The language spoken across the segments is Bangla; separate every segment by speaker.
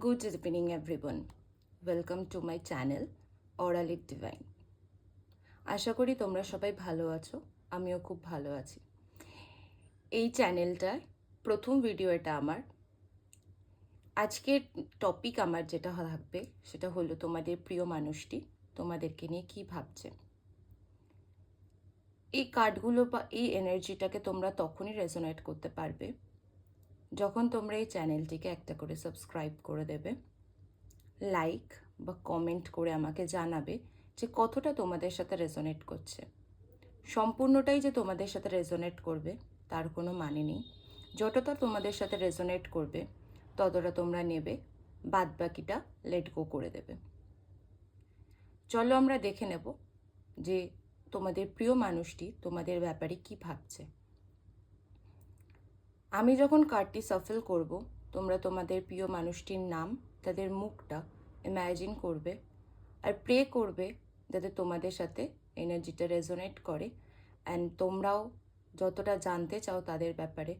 Speaker 1: Good evening, everyone. Welcome to my channel, Oral It Divine. আশা করি তোমরা সবাই ভালো আছো, আমিও খুব ভালো আছি। এই চ্যানেলটায় প্রথম ভিডিও এটা আমার। আজকের টপিক আমার যেটা থাকবে সেটা হলো তোমাদের প্রিয় মানুষটি তোমাদেরকে নিয়ে কী ভাবছে। এই কার্ডগুলো বা এই এনার্জিটাকে তোমরা তখনই রেজোনেট করতে পারবে যখন তোমরা এই চ্যানেলটিকে একটা করে সাবস্ক্রাইব করে দেবে, লাইক বা কমেন্ট করে আমাকে জানাবে যে কতটা তোমাদের সাথে রেজোনেট করছে। সম্পূর্ণটাই যে তোমাদের সাথে রেজোনেট করবে তার কোনো মানে নেই। যতটা তোমাদের সাথে রেজোনেট করবে ততটা তোমরা নেবে, বাদ বাকিটা লেট গো করে দেবে। চলো আমরা দেখে নেব যে তোমাদের প্রিয় মানুষটি তোমাদের ব্যাপারে কি ভাবছে। আমি যখন কার্ডটি সাফল করব, তোমরা তোমাদের প্রিয় মানুষটির নাম, তাদের মুখটা ইম্যাজিন করবে আর প্রে করবে যাতে তোমাদের সাথে এনার্জিটা রেজোনেট করে অ্যান্ড তোমরাও যতটা জানতে চাও তাদের ব্যাপারে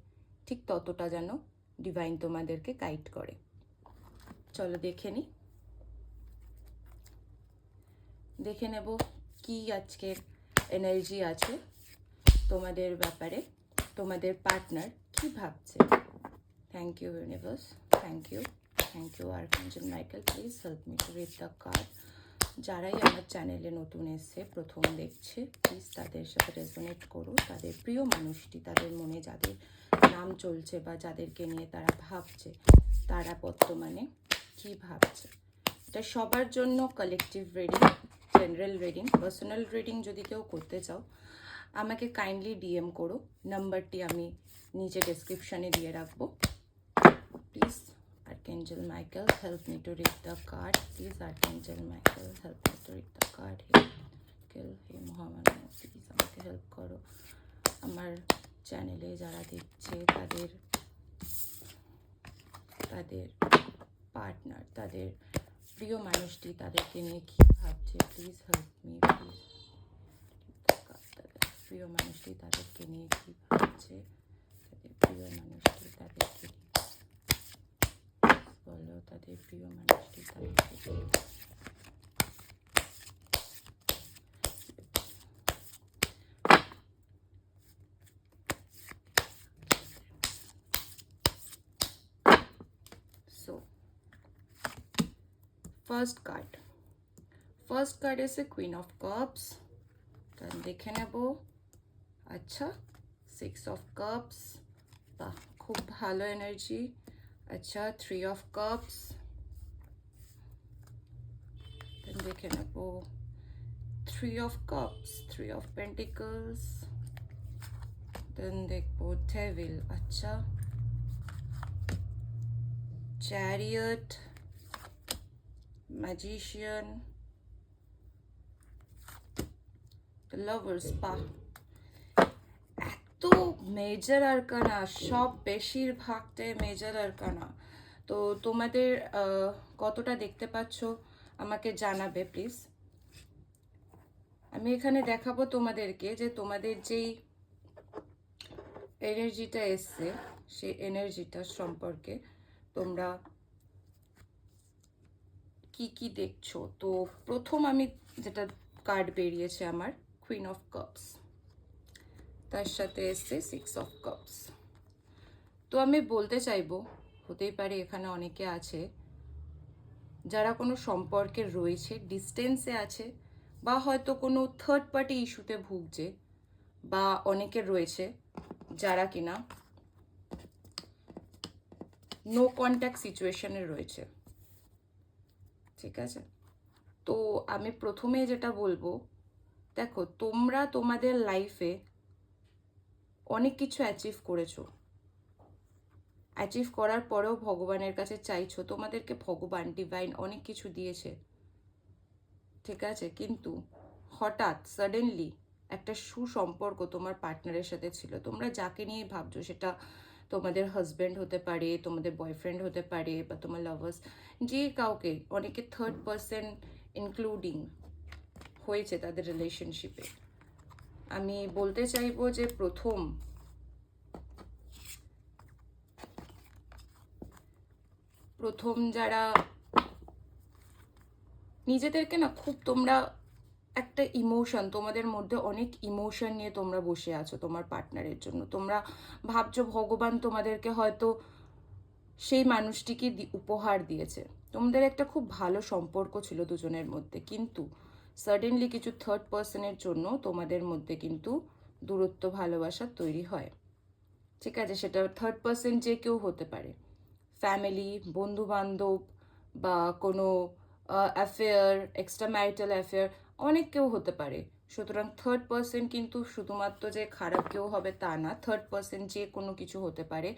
Speaker 1: ঠিক ততটা যেন ডিভাইন তোমাদেরকে গাইড করে। চলো দেখে নেব কি আজকের এনার্জি আছে তোমাদের ব্যাপারে, তোমাদের পার্টনার কি ভাবছে। Thank you universe, thank you archangel Michael, please help me to read the card. যারাই আমার চ্যানেলে নতুন এসছে, প্রথম দেখছে, প্লিজ তাদের সাথে রেজোনেট করো। তাদের প্রিয় মানুষটি, তাদের মনে যাদের নাম চলছে বা যাদেরকে নিয়ে তারা ভাবছে, তারা বর্তমানে কি ভাবছে। এটা সবার জন্য collective reading, general reading. Personal reading যদি কেউ করতে চাও আমাকে কাইন্ডলি ডিএম করো, নাম্বারটি আমি নিচে ডেসক্রিপশানে দিয়ে রাখবো। Please Archangel Michael, help me to read the card. Please Archangel Michael, help me to read the card. হে মহামানব, প্লিজ আমাকে হেল্প করো। আমার চ্যানেলে যারা দেখছে তাদের পার্টনার, তাদের প্রিয় মানুষটি তাদেরকে নিয়ে কী ভাবছে। প্লিজ হেল্প মি, প্লিজ তাদের প্রিয় মানুষটি তাদেরকে নিয়ে কী ভাবছে, তাদের প্রিয় মানুষটি তাদেরকে বলো, তাদের প্রিয় মানুষটি তাদেরকে। So first card is a Queen of Cups. then দেখে নেব। আচ্ছা, 6 of Cups, বাহ খুব ভালো এনার্জি। আচ্ছা, 3 of Cups, then দেখে নেব 3 of Cups, 3 of Pentacles, then দেখবো Devil। আচ্ছা, Chariot, Magician, the Lovers। বাহ, এত মেজর আরকানা, সব বেশিরভাগটাই মেজর আরকানা। তো তোমাদের কতটা দেখতে পাচ্ছ আমাকে জানাবে প্লিজ। আমি এখানে দেখাবো তোমাদেরকে যে তোমাদের যেই এনার্জিটা এসছে সেই এনার্জিটার সম্পর্কে তোমরা কি কি দেখছো। তো প্রথম আমি যেটা কার্ড বেরিয়েছে আমার কুইন অফ কাপস, তার সাথে এসছে 6 অফ কাপস। তো আমি বলতে চাইবো, হতেই পারে এখানে অনেকে আছে যারা কোনো সম্পর্কে রয়েছে, ডিস্টেন্সে আছে, বা হয়তো কোনো থার্ড পার্টি ইস্যুতে ভুগছে, বা অনেকে রয়েছে যারা কিনা নো কন্ট্যাক্ট সিচুয়েশনে রয়েছে। ঠিক আছে, তো আমি প্রথমে যেটা বলবো, দেখো তোমরা তোমাদের লাইফে অনেক কিছু অ্যাচিভ করেছো, অ্যাচিভ করার পরেও ভগবানের কাছে চাইছো, তোমাদেরকে ভগবান ডিভাইন অনেক কিছু দিয়েছে। ঠিক আছে, কিন্তু হঠাৎ সাডেনলি একটা সুসম্পর্ক তোমার পার্টনারের সাথে ছিল, তোমরা যাকে নিয়ে ভাবছো, সেটা তোমাদের হাজব্যান্ড হতে পারে, তোমাদের বয়ফ্রেন্ড হতে পারে, বা তোমার লাভার্স, যে কাউকে, অনেকে থার্ড পার্সন ইনক্লুডিং হয়েছে তাদের রিলেশনশিপে। আমি বলতে চাইবো যে প্রথম প্রথম যারা নিজেদেরকে না খুব তোমরা একটা ইমোশন, তোমাদের মধ্যে অনেক ইমোশন নিয়ে তোমরা বসে আছো তোমার পার্টনারের জন্য। তোমরা ভাবছো ভগবান তোমাদেরকে হয়তো সেই মানুষটিকে উপহার দিয়েছে। তোমাদের একটা খুব ভালো সম্পর্ক ছিল দুজনের মধ্যে, কিন্তু সাডেনলি কিছু থার্ড পার্সনের জন্য তোমাদের মধ্যে কিন্তু দূরত্ব ভালোবাসা তৈরি হয়। ঠিক আছে, সেটা থার্ড পার্সন যে কেউ হতে পারে, ফ্যামিলি, বন্ধু বান্ধব, বা কোনো অ্যাফেয়ার, এক্সট্রা ম্যারিটাল অ্যাফেয়ার, অনেক কেউ হতে পারে। সুতরাং থার্ড পার্সন কিন্তু শুধুমাত্র যে খারাপ কেউ হবে তা না। থার্ড পার্সন যে কোনো কিছু হতে পারে,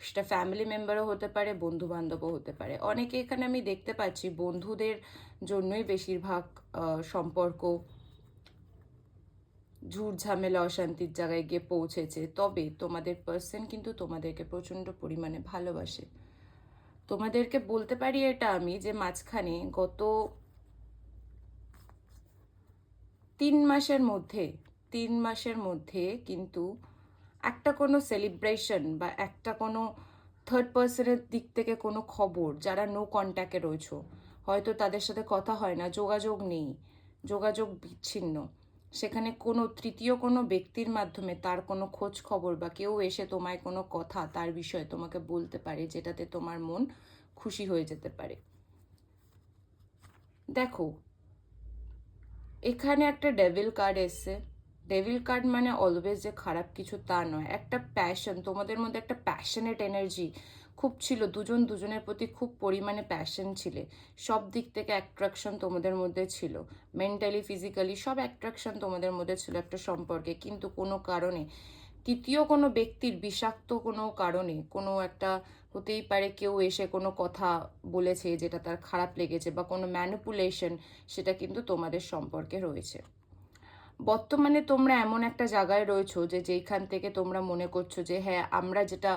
Speaker 1: সেটা ফ্যামিলি মেম্বারও হতে পারে, বন্ধু বান্ধবও হতে পারে। অনেকে এখানে আমি দেখতে পাচ্ছি বন্ধুদের জন্যই বেশিরভাগ সম্পর্ক ঝুট ঝামেলা অশান্তির জায়গায় গিয়ে পৌঁছেছে। তবে তোমাদের পার্সন কিন্তু তোমাদেরকে প্রচণ্ড পরিমাণে ভালোবাসে। তোমাদেরকে বলতে পারি এটা আমি, যে মাঝখানে গত 3 মাসের মধ্যে কিন্তু একটা কোনো সেলিব্রেশন বা একটা কোনো থার্ড পার্সনের দিক থেকে কোনো খবর, যারা নো কন্ট্যাক্টে রয়েছো, হয়তো তাদের সাথে কথা হয় না, যোগাযোগ নেই, যোগাযোগ বিচ্ছিন্ন, সেখানে কোনো তৃতীয় কোনো ব্যক্তির মাধ্যমে তার কোনো খোঁজ খবর বা কেউ এসে তোমায় কোনো কথা তার বিষয়ে তোমাকে বলতে পারে, যেটাতে তোমার মন খুশি হয়ে যেতে পারে। দেখো, এখানে একটা ডেভিল কার্ড এসছে। ডেভিল কার্ড মানে অলওয়েজ যে খারাপ কিছু তা নয়, একটা প্যাশন, তোমাদের মধ্যে একটা প্যাশনেট এনার্জি খুব ছিল, দুজন দুজনের প্রতি খুব পরিমাণে প্যাশন ছিলে, সব দিক থেকে অ্যাট্রাকশন তোমাদের মধ্যে ছিল, মেন্টালি ফিজিক্যালি সব অ্যাট্রাকশন তোমাদের মধ্যে ছিল একটা সম্পর্কে। কিন্তু কোনো কারণে তৃতীয় কোনো ব্যক্তির বিষাক্ত কোনো কারণে, কোনো একটা হতেই পারে কেউ এসে কোনো কথা বলেছে যেটা তার খারাপ লেগেছে, বা কোনো ম্যানিপুলেশন, সেটা কিন্তু তোমাদের সম্পর্কে রয়েছে। বর্তমানে তোমরা এমন একটা জায়গায় রয়েছো যে যেইখান থেকে তোমরা মনে করছো যে হ্যাঁ, আমরা যেটা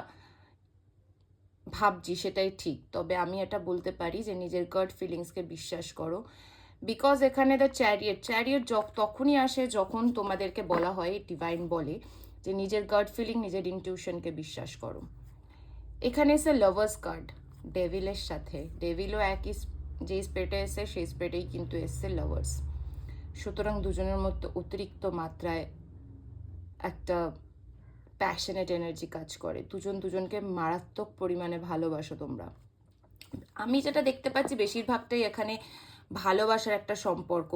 Speaker 1: ভাবছি সেটাই ঠিক। তবে আমি এটা বলতে পারি যে নিজের গাট ফিলিংসকে বিশ্বাস করো। বিকজ এখানে দ্য চ্যারিয়ট তখনই আসে যখন তোমাদেরকে বলা হয়, ডিভাইন বলে যে নিজের গাট ফিলিং, নিজের ইনটিউশনকে বিশ্বাস করো। এখানে এসে লাভার্স কার্ড, ডেভিলের সাথে, ডেভিলও একই, যে স্পেটে এসে সেই স্পেটেই কিন্তু এসছে লাভার্স। সুতরাং দুজনের মধ্যে অতিরিক্ত মাত্রায় একটা প্যাশনেট এনার্জি কাজ করে, দুজন দুজনকে মারাত্মক পরিমাণে ভালোবাসো তোমরা। আমি যেটা দেখতে পাচ্ছি বেশিরভাগটাই এখানে ভালোবাসার একটা সম্পর্ক।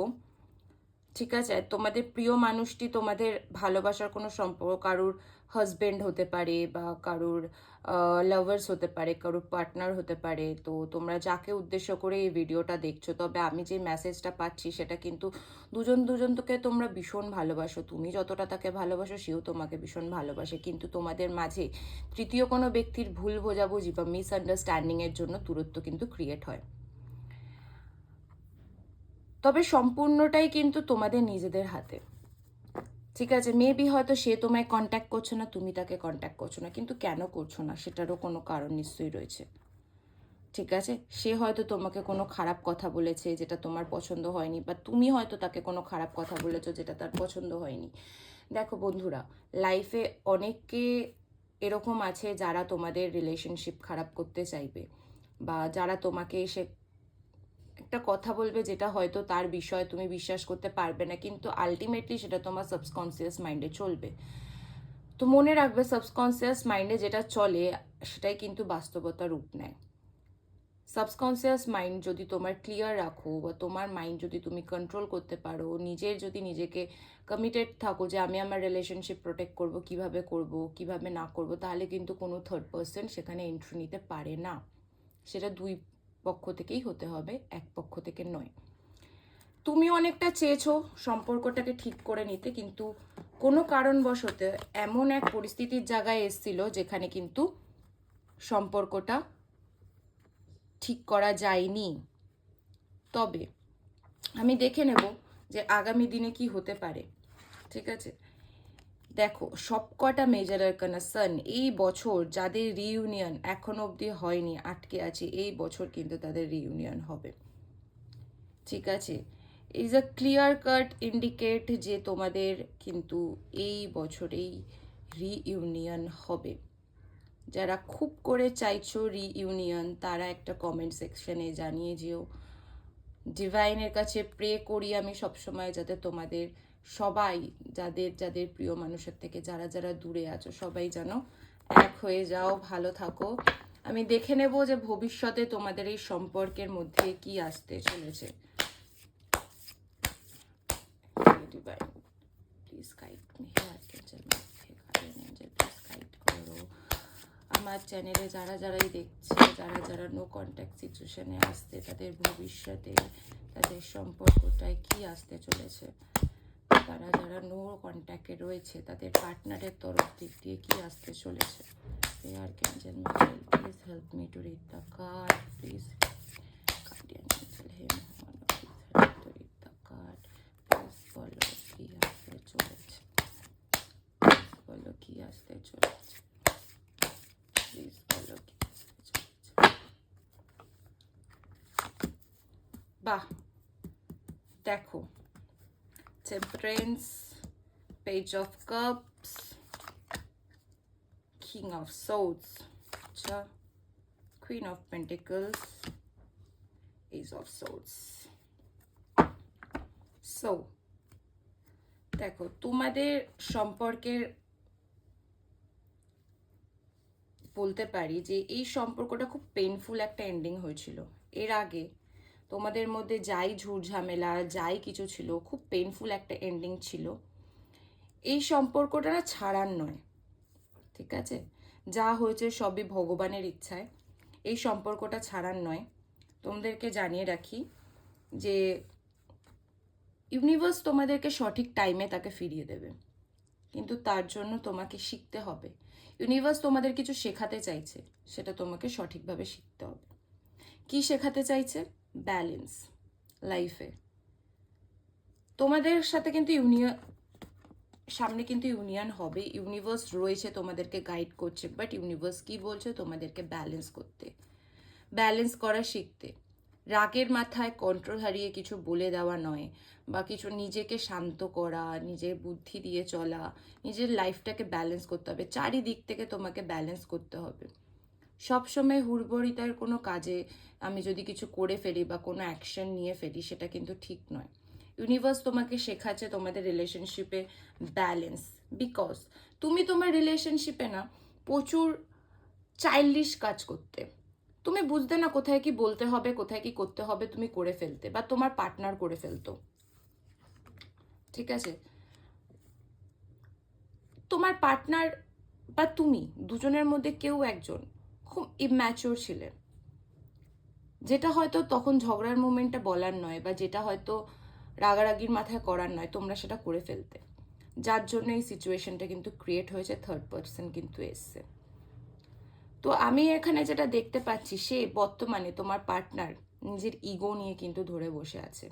Speaker 1: ঠিক আছে, তোমাদের প্রিয় মানুষটি তোমাদের ভালোবাসার কোনো সম্পর্ক, কারুর হাজবেন্ড হতে পারে, বা কারুর লাভার্স হতে পারে, কারুর পার্টনার হতে পারে। তো তোমরা যাকে উদ্দেশ্য করে এই ভিডিওটা দেখছো, তবে আমি যে মেসেজটা পাচ্ছি সেটা কিন্তু দুজন দুজনকে তোমরা ভীষণ ভালোবাসো। তুমি যতটা তাকে ভালোবাসো, সেও তোমাকে ভীষণ ভালোবাসে, কিন্তু তোমাদের মাঝে তৃতীয় কোনো ব্যক্তির ভুল বোঝাবুঝি বা মিসআন্ডারস্ট্যান্ডিংয়ের জন্য দূরত্ব কিন্তু ক্রিয়েট হয়। তবে সম্পূর্ণটাই কিন্তু তোমাদের নিজেদের হাতে। ঠিক আছে, মেবি হয়তো সে তোমায় কন্ট্যাক্ট করছো না, তুমি তাকে কন্ট্যাক্ট করছো না, কিন্তু কেন করছো না সেটারও কোনো কারণ নিশ্চয়ই রয়েছে। ঠিক আছে, সে হয়তো তোমাকে কোনো খারাপ কথা বলেছে যেটা তোমার পছন্দ হয়নি, বা তুমি হয়তো তাকে কোনো খারাপ কথা বলেছো যেটা তার পছন্দ হয়নি। দেখো বন্ধুরা, লাইফে অনেকে এরকম আছে যারা তোমাদের রিলেশনশিপ খারাপ করতে চাইবে, বা যারা তোমাকে এসে একটা কথা বলবে যেটা হয়তো তার বিষয়ে তুমি বিশ্বাস করতে পারবে না, কিন্তু আলটিমেটলি সেটা তোমার সাবকনসিয়াস মাইন্ডে চলবে। তো মনে রাখবে, সাবকনসিয়াস মাইন্ডে যেটা চলে সেটাই কিন্তু বাস্তবতা রূপ নেয়। সাবকনসিয়াস মাইন্ড যদি তোমার ক্লিয়ার রাখো, বা তোমার মাইন্ড যদি তুমি কন্ট্রোল করতে পারো, নিজের যদি নিজেকে কমিটেড থাকো যে আমি আমার রিলেশনশিপ প্রোটেক্ট করব, কিভাবে না করব, তাহলে কিন্তু কোনো থার্ড পার্সন সেখানে এন্ট্রি নিতে পারে না। সেটা দুই পক্ষ থেকেই হতে হবে, এক পক্ষ থেকে নয়। তুমি অনেকটা চেয়েছো সম্পর্কটাকে ঠিক করে নিতে, কিন্তু কোনো কারণবশত এমন এক পরিস্থিতির জায়গায় এসেছিল যেখানে কিন্তু সম্পর্কটা ঠিক করা যায়নি। তবে আমি দেখে নেব যে আগামী দিনে কি হতে পারে। ঠিক আছে, দেখো, সবকটা মেজর আরকানা সান এই বছর যাদের রিইউনিয়ন এখনো অবধি হয়নি, আটকে আছে, এই বছর কিন্তু তাদের রিইউনিয়ন হবে। ঠিক আছে, is a clear cut indicate যে তোমাদের কিন্তু এই বছরেই রিইউনিয়ন হবে। যারা খুব করে চাইছো রিইউনিয়ন, তারা একটা কমেন্ট সেকশনে জানিয়ে যেও। ডিভাইনের কাছে প্রে করি আমি সবসময়, যাতে তোমাদের সবাই, যাদের যাদের প্রিয় মানুষের থেকে যারা যারা দূরে আছো, সবাই যেন এক হয়ে যাও, ভালো থাকো। আমি দেখে নেব যে ভবিষ্যতে তোমাদের এই সম্পর্কের মধ্যে কি আসতে চলেছে। Divine please guide me, আর্কেঞ্জেল guardian Angel please guide করো। আমার চ্যানেলে যারা যারাই দেখছে, যারা যারা নো কন্ট্যাক্ট সিচুয়েশনে আসতে, তাদের ভবিষ্যতে তাদের সম্পর্কটায় কি আসতে চলেছে, তারা যারা নো কন্ট্যাক্টে রয়েছে তাদের পার্টনারের তরফ দিক দিয়ে কি আসতে চলেছে। Archangel Michael please help me to read the card, please guardian angel হে Mohammad please help to read the card, please বলো কি আসতে চলেছে, বলো কি আসতে চলেছে, প্লিজ বলো কি আসতে চলেছে। বাহ, দেখো temperance, page of cups, king of swords, আচ্ছা, queen of pentacles, ace of swords. So দেখো, তোমাদের সম্পর্কের বলতে পারি যে এই সম্পর্কটা খুব পেইনফুল একটা এন্ডিং হয়েছিল। এর আগে তোমাদের মধ্যে যাই ঝুটঝামেলা, যাই কিছু ছিল, খুব পেইনফুল একটা এন্ডিং ছিল। এই সম্পর্কটা না ছাড়ার নয়, ঠিক আছে? যা হয়েছে সবই ভগবানের ইচ্ছায়, এই সম্পর্কটা ছাড়ার নয়। তোমাদেরকে জানিয়ে রাখি যে ইউনিভার্স তোমাদেরকে সঠিক টাইমে তাকে ফিরিয়ে দেবে, কিন্তু তার জন্য তোমাকে শিখতে হবে। ইউনিভার্স তোমাদের কিছু শেখাতে চাইছে, সেটা তোমাকে সঠিকভাবে শিখতে হবে। কি শেখাতে চাইছে? ব্যালেন্স লাইফে। তোমাদের সাথে কিন্তু সামনে কিন্তু ইউনিয়ন হবে, ইউনিভার্স রয়েছে, তোমাদেরকে গাইড করছে, বাট ইউনিভার্স কি বলছে? তোমাদেরকে ব্যালেন্স করতে, ব্যালেন্স করা শিখতে। রাগের মাথায় কন্ট্রোল হারিয়ে কিছু বলে দেওয়া নয়, বা কিছু নিজেকে শান্ত করা, নিজের বুদ্ধি দিয়ে চলা, নিজের লাইফটাকে ব্যালেন্স করতে হবে। চারিদিক থেকে তোমাকে ব্যালেন্স করতে হবে। সবসময় হুড়বড়িতার কোনো কাজে আমি যদি কিছু করে ফেলি বা কোনো অ্যাকশন নিয়ে ফেলি, সেটা কিন্তু ঠিক নয়। ইউনিভার্স তোমাকে শেখাচ্ছে তোমাদের রিলেশনশিপে ব্যালেন্স, বিকজ তুমি তোমার রিলেশনশিপে না প্রচুর চাইল্ডিশ কাজ করতে। তুমি বুঝতে না কোথায় কি বলতে হবে, কোথায় কি করতে হবে, তুমি করে ফেলতে, বা তোমার পার্টনার করে ফেলতো, ঠিক আছে? তোমার পার্টনার বা তুমি, দুজনের মধ্যে কেউ একজন খুব ইম্যাচিওর ছিলেন, যেটা হয়তো তখন ঝগড়ার মোমেন্টে বলার নয়, বা যেটা হয়তো রাগারাগির মাথায় করার নয়, তোমরা সেটা করে ফেলতে, যার জন্য এই সিচুয়েশনটা কিন্তু ক্রিয়েট হয়েছে, থার্ড পার্সন কিন্তু এসছে। তো আমি এখানে যেটা দেখতে পাচ্ছি, সে বর্তমানে তোমার পার্টনার নিজের ইগো নিয়ে কিন্তু ধরে বসে আছে।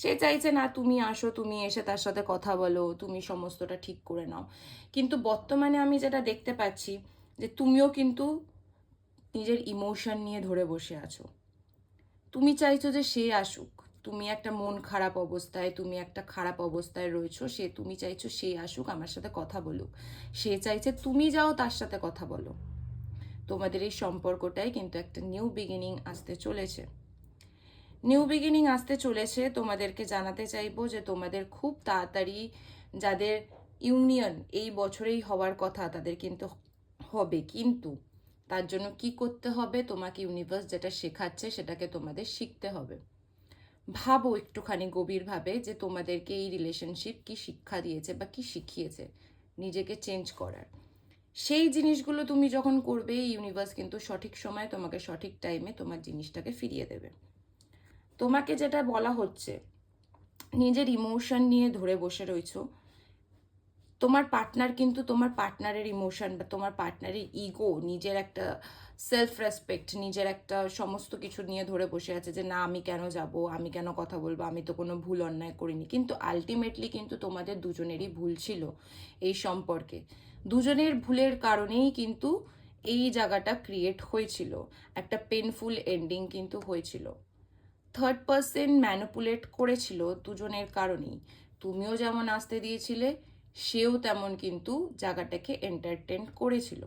Speaker 1: সে চাইছে না তুমি আসো, তুমি এসে তার সাথে কথা বলো, তুমি সমস্তটা ঠিক করে নাও। কিন্তু বর্তমানে আমি যেটা দেখতে পাচ্ছি, যে তুমিও কিন্তু নিজের ইমোশন নিয়ে ধরে বসে আছো। তুমি চাইছো যে সে আসুক, তুমি একটা মন খারাপ অবস্থায়, তুমি একটা খারাপ অবস্থায় রয়েছো, তুমি চাইছো সে আসুক, আমার সাথে কথা বলুক। সে চাইছে তুমি যাও তার সাথে কথা বলো। তোমাদের এই সম্পর্কটাই কিন্তু একটা নিউ বিগিনিং আসতে চলেছে। নিউ বিগিনিং আসতে চলেছে। তোমাদেরকে জানাতে চাইবো যে তোমাদের খুব তাড়াতাড়ি যাদের ইউনিয়ন এই বছরেই হওয়ার কথা, তাদের কিন্তু হবে। কিন্তু তার জন্য কি করতে হবে? তোমাকে ইউনিভার্স যেটা শেখাচ্ছে সেটাকে তোমাদের শিখতে হবে। ভাবো একটুখানি গভীরভাবে যে তোমাদেরকে এই রিলেশনশিপ কি শিক্ষা দিয়েছে বা কি শিখিয়েছে নিজেকে চেঞ্জ করার। সেই জিনিসগুলো তুমি যখন করবে, ইউনিভার্স কিন্তু সঠিক সময় তোমাকে সঠিক টাইমে তোমার জিনিসটাকে ফিরিয়ে দেবে। তোমাকে যেটা বলা হচ্ছে, নিজের ইমোশন নিয়ে ধরে বসে রয়েছো। তোমার পার্টনার কিন্তু তোমার পার্টনারের ইমোশন বা তোমার পার্টনারের ইগো, নিজের একটা সেলফ রেসপেক্ট, নিজের একটা সমস্ত কিছু নিয়ে ধরে বসে আছে, যে না আমি কেন যাব, আমি কেন কথা বলবো, আমি তো কোনো ভুল অন্যায় করিনি। কিন্তু আলটিমেটলি কিন্তু তোমাদের দুজনেরই ভুল ছিল এই সম্পর্কে। দুজনের ভুলের কারণেই কিন্তু এই জায়গাটা ক্রিয়েট হয়েছিল, একটা পেনফুল এন্ডিং কিন্তু হয়েছিল। থার্ড পার্সন ম্যানিপুলেট করেছিল দুজনের কারণেই। তুমিও যেমন আসতে দিয়েছিলে, সেও তেমন কিন্তু জায়গাটাকে এন্টারটেন করেছিল।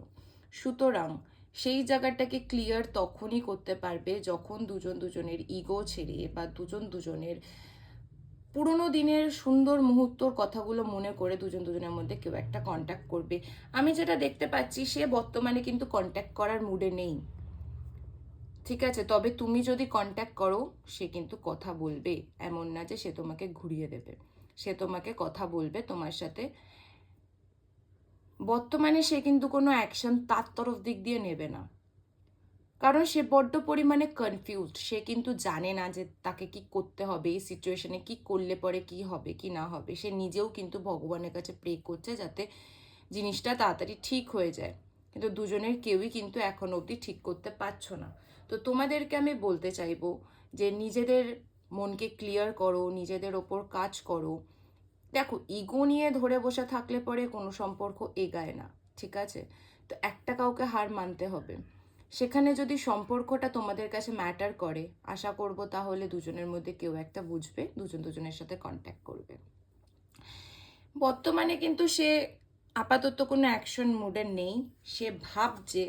Speaker 1: সুতরাং সেই জায়গাটাকে ক্লিয়ার তখনই করতে পারবে যখন দুজন দুজনের ইগো ছেড়ে বা দুজন দুজনের পুরোনো দিনের সুন্দর মুহূর্তর কথাগুলো মনে করে দুজন দুজনের মধ্যে কেউ একটা কন্ট্যাক্ট করবে। আমি যেটা দেখতে পাচ্ছি, সে বর্তমানে কিন্তু কন্ট্যাক্ট করার মুডে নেই, ঠিক আছে? তবে তুমি যদি কন্ট্যাক্ট করো, সে কিন্তু কথা বলবে, এমন না যে সে তোমাকে ঘুরিয়ে দেবে। সে তোমাকে কথা বলবে তোমার সাথে। বর্তমানে সে কিন্তু কোনো অ্যাকশন তার তরফ দিক দিয়ে নেবে না, কারণ সে বড্ড পরিমাণে কনফিউজড। সে কিন্তু জানে না যে তাকে কি করতে হবে, এই সিচুয়েশনে কি করলে পরে কি হবে কি না হবে। সে নিজেও কিন্তু ভগবানের কাছে প্রে করছে যাতে জিনিসটা তাড়াতাড়ি ঠিক হয়ে যায়, কিন্তু দুজনের কেউই কিন্তু এখন অবধি ঠিক করতে পারছো না। তো তোমাদেরকে আমি বলতে চাইবো যে নিজেদের মনকে ক্লিয়ার করো, নিজেদের ওপর কাজ করো। দেখো, ইগো নিয়ে ধরে বসে থাকলে পরে কোনো সম্পর্ক এগায় না, ঠিক আছে? তো একটা কাউকে হার মানতে হবে। সেখানে যদি সম্পর্কটা তোমাদের কাছে ম্যাটার করে, আশা করব তাহলে দুজনের মধ্যে কেউ একটা বুঝবে, দুজন দুজনের সাথে কন্ট্যাক্ট করবে। বর্তমানে কিন্তু সে আপাতত কোনো অ্যাকশন মুডে নেই। সে ভাবছে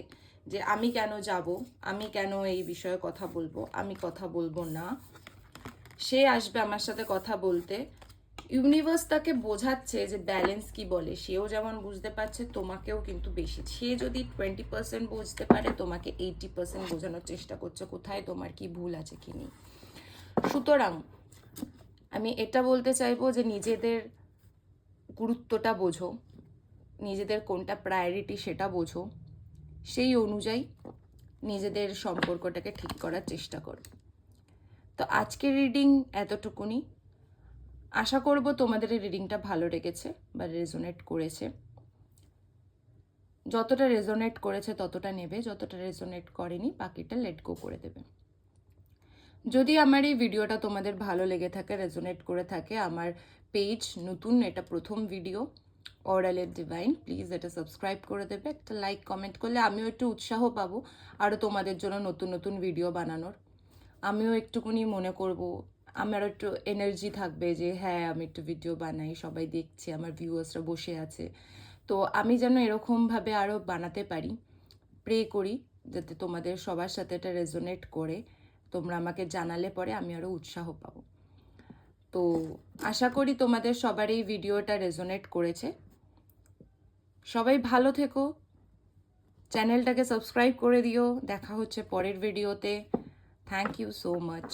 Speaker 1: যে আমি কেন যাব, আমি কেন এই বিষয়ে কথা বলবো, আমি কথা বলবো না। সে আসবে আমার সাথে কথা বলতে। ইউনিভার্স তাকে বোঝাচ্ছে যে ব্যালেন্স কি বলে, সেও যেমন বুঝতে পারছে, তোমাকেও কিন্তু বেশি। সে যদি 20% বুঝতে পারে, তোমাকে 80% বোঝানোর চেষ্টা করছে কোথায় তোমার কি ভুল আছে কি নেই। সুতরাং আমি এটা বলতে চাইবো যে নিজেদের গুরুত্বটা বোঝো, নিজেদের কোনটা প্রায়োরিটি সেটা বোঝো, সেই অনুযায়ী নিজেদের সম্পর্কটাকে ঠিক করার চেষ্টা করো। তো আজকের রিডিং এতটুকুনি। আশা করব তোমাদের এই রিডিংটা ভালো লেগেছে বা রেজোনেট করেছে। যতটা রেজোনেট করেছে ততটা নেবে, যতটা রেজোনেট করেনি বাকিটা লেট গো করে দেবে। যদি আমার এই ভিডিওটা তোমাদের ভালো লেগে থাকে, রেজোনেট করে থাকে, আমার পেজ নতুন, এটা প্রথম ভিডিও অরালের ডিভাইন, প্লিজ এটা সাবস্ক্রাইব করে দেবে। একটা লাইক কমেন্ট করলে আমিও একটু উৎসাহ পাবো আরও তোমাদের জন্য নতুন নতুন ভিডিও বানানোর। আমিও একটুকুনি মনে করব, আমার একটু এনার্জি থাকবে যে হ্যাঁ আমি একটু ভিডিও বানাই, সবাই দেখছে, আমার ভিউয়ার্সরা বসে আছে। তো আমি যেন এরকমভাবে আরও বানাতে পারি। প্রে করি যাতে তোমাদের সবার সাথে এটা রেজোনেট করে, তোমরা আমাকে জানালে পরে আমি আরও উৎসাহ পাবো। তো আশা করি তোমাদের সবার এই ভিডিওটা রেজোনেট করেছে। সবাই ভালো থেকো, চ্যানেলটাকে সাবস্ক্রাইব করে দিও। দেখা হচ্ছে পরের ভিডিওতে। Thank you so much.